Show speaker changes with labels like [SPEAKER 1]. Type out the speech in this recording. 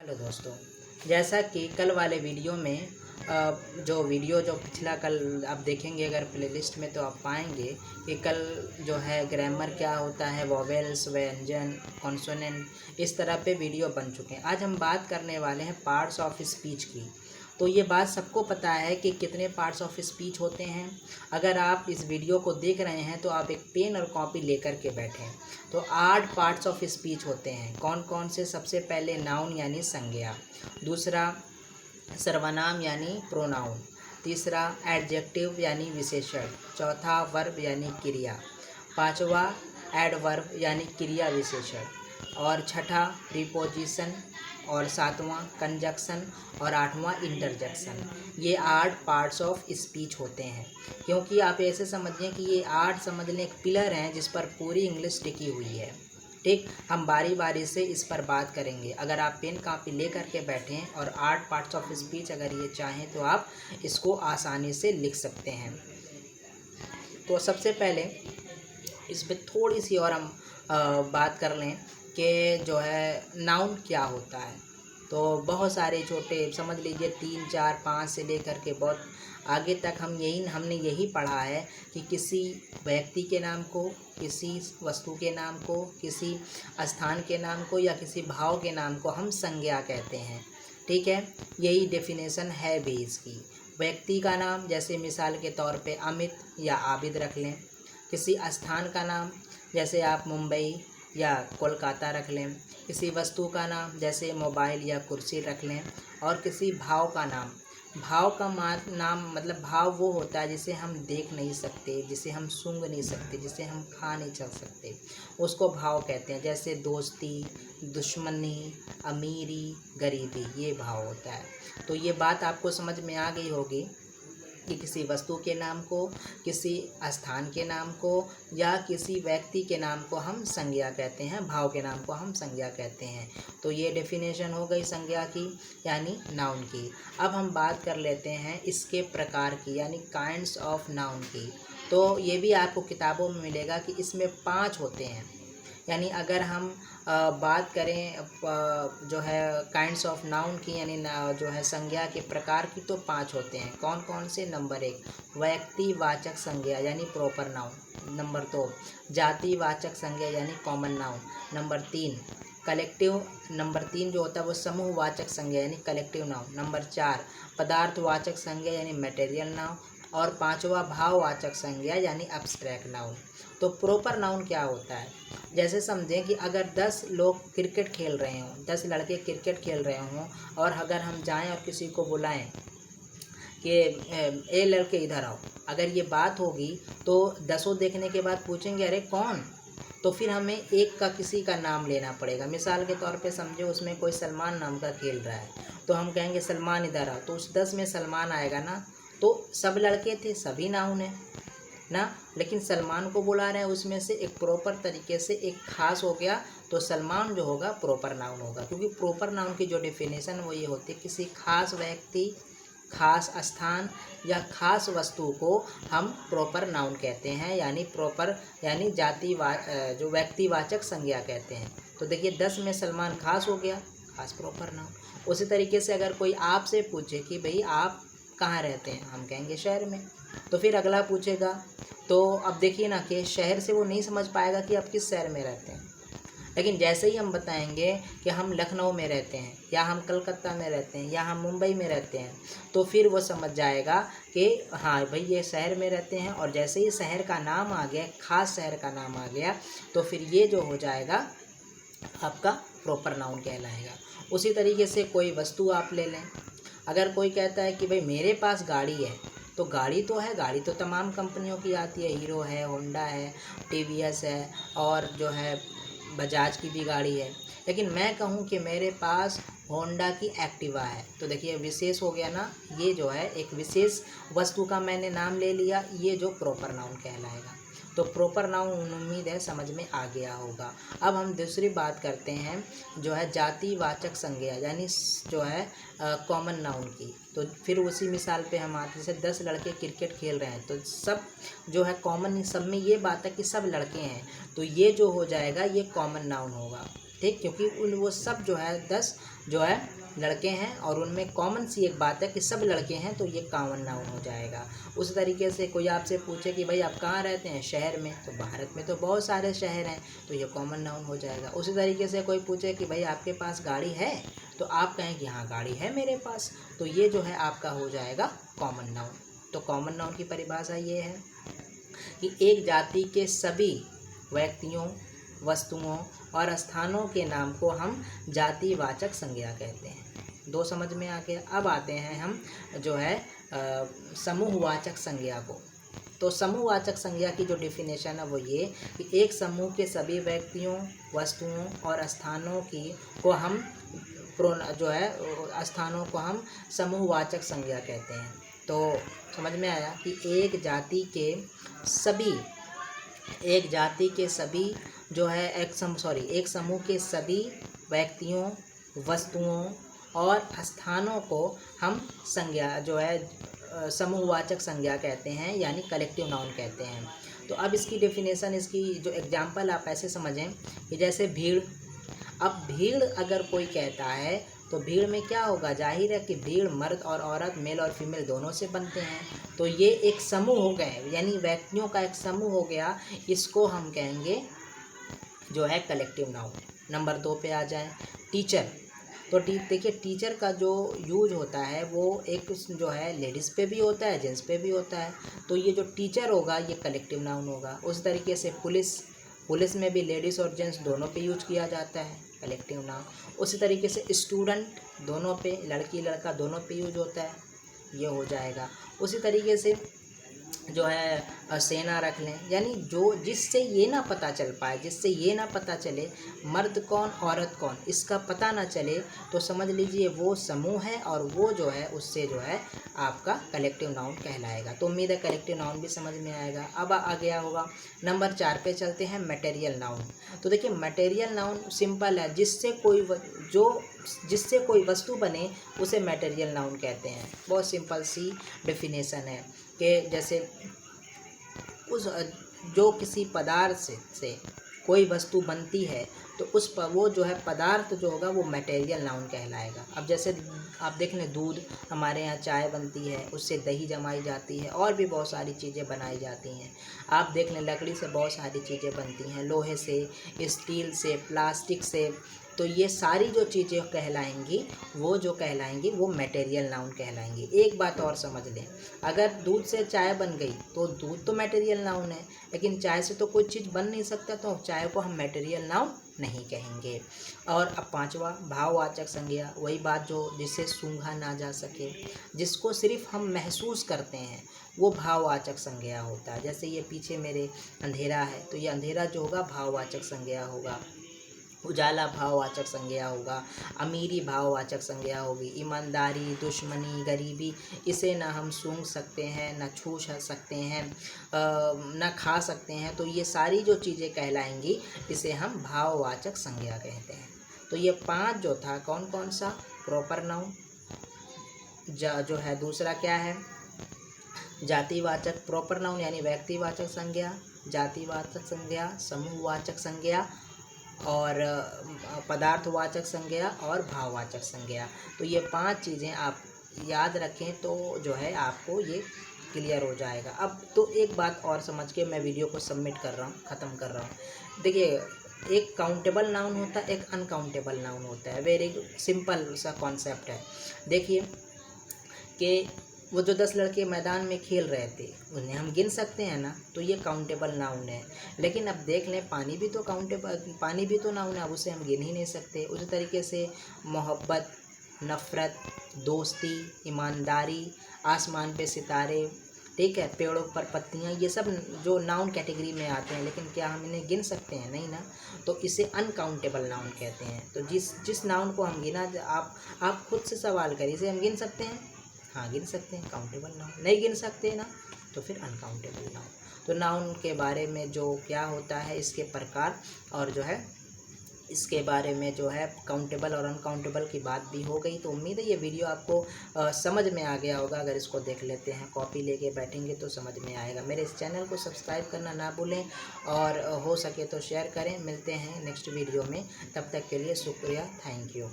[SPEAKER 1] Hello दोस्तों, जैसा कि कल वाले वीडियो में जो पिछला कल आप देखेंगे अगर प्लेलिस्ट में तो आप पाएंगे कि कल जो है ग्रामर क्या होता है, वोवेल्स, व्यंजन, कॉन्सोनेंट, इस तरह पे वीडियो बन चुके हैं। आज हम बात करने वाले हैं पार्ट्स ऑफ स्पीच की। तो ये बात सबको पता है कि कितने पार्ट्स ऑफ स्पीच होते हैं। अगर आप इस वीडियो को देख रहे हैं तो आप एक पेन और कॉपी लेकर के बैठें। तो 8 पार्ट्स ऑफ स्पीच होते हैं। कौन कौन से? सबसे पहले नाउन यानी संज्ञा, दूसरा सर्वनाम यानी प्रोनाउन, तीसरा एडजेक्टिव यानी विशेषण, चौथा वर्ब यानी क्रिया, पांचवा एडवर्ब यानी क्रिया विशेषण, और छठा प्रीपोजिशन, और सातवां कंजक्शन, और आठवां इंटरजेक्शन। ये 8 पार्ट्स ऑफ स्पीच होते हैं। क्योंकि आप ऐसे समझिए कि ये 8 समझ लें एक पिलर हैं जिस पर पूरी इंग्लिश टिकी हुई है। ठीक, हम बारी बारी से इस पर बात करेंगे। अगर आप पेन कापी ले करके बैठें और 8 पार्ट्स ऑफ स्पीच अगर ये चाहें तो आप इसको आसानी से लिख सकते हैं। तो सबसे पहले इस पर थोड़ी सी और हम बात कर लें कि जो है नाउन क्या होता है। तो बहुत सारे छोटे समझ लीजिए 3, 4, 5 से लेकर के बहुत आगे तक हमने यही पढ़ा है कि किसी व्यक्ति के नाम को, किसी वस्तु के नाम को, किसी स्थान के नाम को या किसी भाव के नाम को हम संज्ञा कहते हैं। ठीक है, यही डेफिनेशन है भी इसकी। व्यक्ति का नाम जैसे मिसाल के तौर पे अमित या आबिद रख लें। किसी स्थान का नाम जैसे आप मुंबई या कोलकाता रख लें। किसी वस्तु का नाम जैसे मोबाइल या कुर्सी रख लें। और किसी भाव का नाम, भाव का नाम मतलब भाव वो होता है जिसे हम देख नहीं सकते, जिसे हम सूंघ नहीं सकते, जिसे हम खा नहीं चल सकते, उसको भाव कहते हैं। जैसे दोस्ती, दुश्मनी, अमीरी, गरीबी, ये भाव होता है। तो ये बात आपको समझ में आ गई होगी कि किसी वस्तु के नाम को, किसी स्थान के नाम को या किसी व्यक्ति के नाम को हम संज्ञा कहते हैं, भाव के नाम को हम संज्ञा कहते हैं। तो ये डेफिनेशन हो गई संज्ञा की यानी नाउन की। अब हम बात कर लेते हैं इसके प्रकार की यानी काइंड्स ऑफ नाउन की। तो ये भी आपको किताबों में मिलेगा कि इसमें 5 होते हैं। यानी अगर हम बात करें जो है काइंड्स ऑफ नाउन की यानी जो है संज्ञा के प्रकार की, तो 5 होते हैं। कौन कौन से? नंबर 1 व्यक्तिवाचक संज्ञा यानी प्रॉपर नाउन। नंबर 2 जातिवाचक संज्ञा यानी common noun. Number 3 collective, number 3 जो होता है वो समूहवाचक संज्ञा यानी कलेक्टिव नाउन। नंबर 4 पदार्थवाचक संज्ञा यानी मटेरियल नाउन। और 5वां भाववाचक संज्ञा यानी एब्स्ट्रैक्ट नाउन। तो प्रॉपर नाउन क्या होता है? जैसे समझें कि अगर 10 लोग क्रिकेट खेल रहे हों, 10 लड़के क्रिकेट खेल रहे हों, और अगर हम जाएं और किसी को बुलाएं कि ए लड़के इधर आओ, अगर ये बात होगी तो 10 देखने के बाद पूछेंगे अरे कौन? तो फिर हमें एक का किसी का नाम लेना पड़ेगा। मिसाल के तौर पे समझो उसमें कोई सलमान नाम का खेल रहा है, तो हम कहेंगे सलमान इधर आओ, तो उस 10 में सलमान आएगा ना। तो सब लड़के थे, सभी नाउन है ना, लेकिन सलमान को बुला रहे हैं उसमें से एक प्रॉपर तरीके से एक खास हो गया, तो सलमान जो होगा प्रॉपर नाउन होगा। क्योंकि प्रॉपर नाउन की जो डेफिनेशन वो ये होती है किसी खास व्यक्ति, खास स्थान या खास वस्तु को हम प्रॉपर नाउन कहते हैं, यानी प्रॉपर यानी जो व्यक्तिवाचक संज्ञा कहते हैं। तो देखिए 10 में सलमान खास हो गया, खास प्रॉपर नाउन। उसी तरीके से अगर कोई आपसे पूछे कि भाई आप कहाँ रहते हैं, हम कहेंगे शहर में, तो फिर अगला पूछेगा, तो अब देखिए ना कि शहर से वो नहीं समझ पाएगा कि आप किस शहर में रहते हैं। लेकिन जैसे ही हम बताएंगे कि हम लखनऊ में रहते हैं या हम कलकत्ता में रहते हैं या हम मुंबई में रहते हैं, तो फिर वो समझ जाएगा कि हाँ भाई ये शहर में रहते हैं। और जैसे ही शहर का नाम आ गया, खास शहर का नाम आ गया, तो फिर ये जो हो जाएगा आपका प्रॉपर नाउन कहलाएगा। उसी तरीके से कोई वस्तु आप ले लें। अगर कोई कहता है कि भाई मेरे पास गाड़ी है, तो गाड़ी तो है, गाड़ी तो तमाम कंपनियों की आती है, हीरो है, होंडा है, टीवीएस है, और जो है बजाज की भी गाड़ी है। लेकिन मैं कहूँ कि मेरे पास होंडा की एक्टिवा है, तो देखिए विशेष हो गया ना, ये जो है एक विशेष वस्तु का मैंने नाम ले लिया, ये जो प्रॉपर नाउन कहलाएगा। तो प्रॉपर नाउन उम्मीद है समझ में आ गया होगा। अब हम दूसरी बात करते हैं जो है जातिवाचक संज्ञा यानी जो है कॉमन नाउन की। तो फिर उसी मिसाल पे हम आते, जैसे 10 लड़के क्रिकेट खेल रहे हैं, तो सब जो है कॉमन, सब में ये बात है कि सब लड़के हैं, तो ये जो हो जाएगा ये कॉमन नाउन होगा। ठीक, क्योंकि उन वो सब जो है 10 जो है लड़के हैं और उनमें कॉमन सी एक बात है कि सब लड़के हैं, तो ये कॉमन नाउन हो जाएगा। उस तरीके से कोई आपसे पूछे कि भाई आप कहाँ रहते हैं, शहर में, तो भारत में तो बहुत सारे शहर हैं, तो ये कॉमन नाउन हो जाएगा। उसी तरीके से कोई पूछे कि भाई आपके पास गाड़ी है, तो आप कहें कि हाँ गाड़ी है मेरे पास, तो ये जो है आपका हो जाएगा कॉमन नाउन। तो कॉमन नाउन की परिभाषा ये है कि एक जाति के सभी व्यक्तियों, वस्तुओं और स्थानों के नाम को हम जातिवाचक संज्ञा कहते हैं। दो समझ में आ गया। अब आते हैं हम जो है समूहवाचक संज्ञा को। तो समूहवाचक संज्ञा की जो डेफिनेशन है वो ये कि एक समूह के सभी व्यक्तियों, वस्तुओं और स्थानों की को हम जो है स्थानों को हम समूहवाचक संज्ञा कहते हैं। तो समझ में आया कि एक जाति के सभी जो है एक समूह के सभी व्यक्तियों, वस्तुओं और स्थानों को हम संज्ञा जो है समूहवाचक संज्ञा कहते हैं, यानी कलेक्टिव नाउन कहते हैं। तो अब इसकी डेफिनेशन, इसकी जो एग्जांपल आप ऐसे समझें कि जैसे भीड़। अब भीड़ अगर कोई कहता है तो भीड़ में क्या होगा, जाहिर है कि भीड़ मर्द और औरत, मेल और फीमेल दोनों से बनते हैं, तो ये एक समूह हो गए, यानी व्यक्तियों का एक समूह हो गया। इसको हम कहेंगे जो है कलेक्टिव नाउन। नंबर 2 पे आ जाए, टीचर। तो देखिए टीचर का जो यूज होता है वो एक जो है लेडीज़ पे भी होता है, जेंट्स पे भी होता है, तो ये जो टीचर होगा ये कलेक्टिव नाउन होगा। उस तरीके से पुलिस में भी लेडीज़ और जेंट्स दोनों पे यूज किया जाता है, कलेक्टिव नाउन। उसी तरीके से स्टूडेंट, दोनों पे, लड़की लड़का दोनों पे यूज होता है, ये हो जाएगा। उसी तरीके से जो है सेना रख लें, यानी जो जिससे ये ना पता चल पाए, जिससे ये ना पता चले मर्द कौन औरत कौन, इसका पता ना चले, तो समझ लीजिए वो समूह है और वो जो है उससे जो है आपका कलेक्टिव नाउन कहलाएगा। तो उम्मीद है कलेक्टिव नाउन भी समझ में आएगा। अब आ गया होगा नंबर 4 पे चलते हैं, मटेरियल नाउन। तो देखिए मटेरियल नाउन सिंपल है, जिससे कोई वस्तु बने उसे मटेरियल नाउन कहते हैं। बहुत सिंपल सी डेफिनेशन है कि जैसे जो किसी पदार्थ से कोई वस्तु बनती है तो वो जो है पदार्थ जो होगा वो मटेरियल नाउन कहलाएगा। अब जैसे आप देख लें, दूध, हमारे यहाँ चाय बनती है, उससे दही जमाई जाती है और भी बहुत सारी चीज़ें बनाई जाती हैं। आप देख लें लकड़ी से बहुत सारी चीज़ें बनती हैं, लोहे से, स्टील से, प्लास्टिक से, तो ये सारी जो चीज़ें कहलाएंगी वो मटेरियल नाउन कहलाएंगी। एक बात और समझ लें, अगर दूध से चाय बन गई तो दूध तो मटेरियल नाउन है, लेकिन चाय से तो कोई चीज़ बन नहीं सकता, तो चाय को हम मटेरियल नाउन नहीं कहेंगे। और अब 5वां, भाववाचक संज्ञा। वही बात जो जिसे सूंघा ना जा सके, जिसको सिर्फ हम महसूस करते हैं, वो भाववाचक संज्ञा होता है। जैसे ये पीछे मेरे अंधेरा है, तो ये अंधेरा जो होगा भाववाचक संज्ञा होगा। उजाला भाववाचक संज्ञा होगा। अमीरी भाववाचक संज्ञा होगी। ईमानदारी, दुश्मनी, गरीबी, इसे ना हम सूंघ सकते हैं, ना छू सकते हैं, ना खा सकते हैं, तो ये सारी जो चीज़ें कहलाएंगी इसे हम भाववाचक संज्ञा कहते हैं। तो ये 5 जो था कौन कौन सा, प्रॉपर नाउन जो है, दूसरा क्या है जातिवाचक, प्रॉपर नाउन यानी व्यक्तिवाचक संज्ञा, जातिवाचक संज्ञा, समूहवाचक संज्ञा और पदार्थवाचक संज्ञा और भाववाचक संज्ञा। तो ये 5 चीज़ें आप याद रखें तो जो है आपको ये क्लियर हो जाएगा। अब तो एक बात और समझ के मैं वीडियो को सबमिट कर रहा हूँ, ख़त्म कर रहा हूँ। देखिए एक काउंटेबल नाउन होता है, एक अनकाउंटेबल नाउन होता है। वेरी सिंपल सा कॉन्सेप्ट है। देखिए कि वो जो 10 लड़के मैदान में खेल रहे थे उन्हें हम गिन सकते हैं ना, तो ये काउंटेबल नाउन है। लेकिन अब देख लें पानी भी तो नाउन है, अब उसे हम गिन ही नहीं सकते। उसी तरीके से मोहब्बत, नफ़रत, दोस्ती, ईमानदारी, आसमान पे सितारे, ठीक है, पेड़ों पर पत्तियां, ये सब जो नाउन कैटेगरी में आते हैं, लेकिन क्या हम इन्हें गिन सकते हैं, नहीं ना, तो इसे अनकाउंटेबल नाउन कहते हैं। तो जिस नाउन को हम गिना, आप खुद से सवाल करिए, इसे हम गिन सकते हैं, हाँ गिन सकते हैं, काउंटेबल नाउन। नहीं गिन सकते ना, तो फिर अनकाउंटेबल नाउन। तो नाउन के बारे में जो क्या होता है, इसके प्रकार और जो है इसके बारे में जो है काउंटेबल और अनकाउंटेबल की बात भी हो गई। तो उम्मीद है ये वीडियो आपको समझ में आ गया होगा। अगर इसको देख लेते हैं, कॉपी लेके बैठेंगे तो समझ में आएगा। मेरे इस चैनल को सब्सक्राइब करना ना भूलें और हो सके तो शेयर करें। मिलते हैं नेक्स्ट वीडियो में, तब तक के लिए शुक्रिया, थैंक यू।